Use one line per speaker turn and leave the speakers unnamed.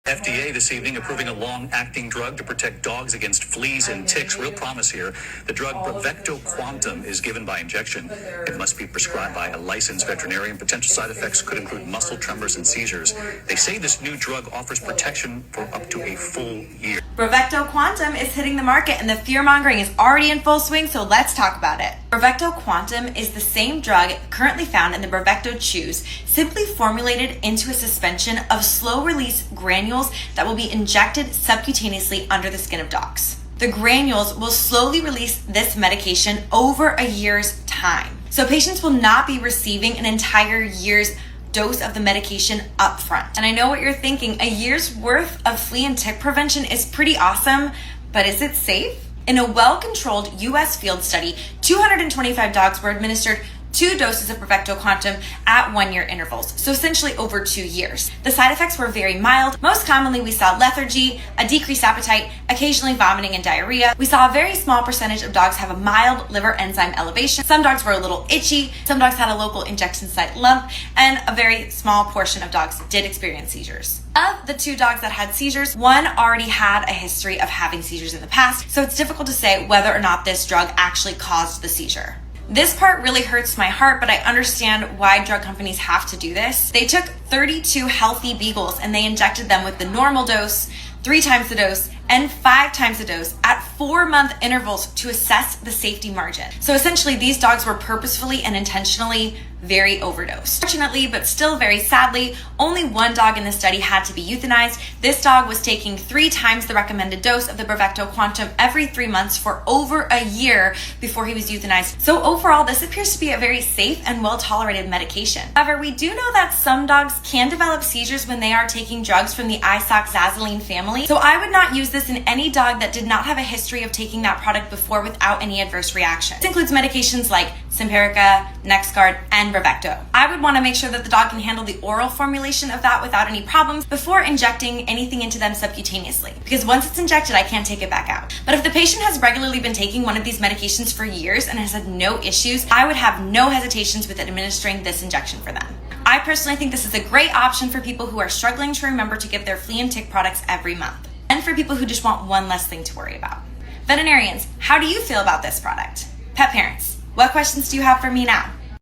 FDA this evening approving a long-acting drug to protect dogs against fleas and ticks. Real promise here. The drug Bravecto Quantrum is given by injection. It must be prescribed by a licensed veterinarian. Potential side effects could include muscle tremors and seizures. They say this new drug offers protection for up to a full year.
Bravecto Quantrum is hitting the market and the fear-mongering is already in full swing, so let's talk about it. Bravecto Quantrum is the same drug currently found in the Bravecto chews, simply formulated into a suspension of slow-release granules that will be injected subcutaneously under the skin of dogs. The granules will slowly release this medication over a year's time. So patients will not be receiving an entire year's dose of the medication up front. And I know what you're thinking, a year's worth of flea and tick prevention is pretty awesome, but is it safe? In a well-controlled US field study, 225 dogs were administered 2 doses of Bravecto Quantrum at 1-year intervals, so essentially over 2 years. The side effects were very mild. Most commonly, we saw lethargy, a decreased appetite, occasionally vomiting and diarrhea. We saw a very small percentage of dogs have a mild liver enzyme elevation. Some dogs were a little itchy, some dogs had a local injection site lump, and a very small portion of dogs did experience seizures. Of the 2 dogs that had seizures, one already had a history of having seizures in the past, so it's difficult to say whether or not this drug actually caused the seizure. This part really hurts my heart, but I understand why drug companies have to do this. They took 32 healthy beagles and they injected them with the normal dose, 3 times the dose, and 5 times the dose at 4-month intervals to assess the safety margin. So essentially, these dogs were purposefully and intentionally very overdosed. Fortunately, but still very sadly, only 1 dog in the study had to be euthanized. This dog was taking 3 times the recommended dose of the Bravecto Quantrum every 3 months for over a year before he was euthanized. So overall, this appears to be a very safe and well-tolerated medication. However, we do know that some dogs can develop seizures when they are taking drugs from the isoxazoline family. So I would not use this in any dog that did not have a history of taking that product before without any adverse reaction. This includes medications like Simparica, NexGard, and Bravecto. I would want to make sure that the dog can handle the oral formulation of that without any problems before injecting anything into them subcutaneously, because once it's injected, I can't take it back out. But if the patient has regularly been taking one of these medications for years and has had no issues, I would have no hesitations with administering this injection for them. I personally think this is a great option for people who are struggling to remember to give their flea and tick products every month, and for people who just want one less thing to worry about. Veterinarians, how do you feel about this product? Pet parents, what questions do you have for me now?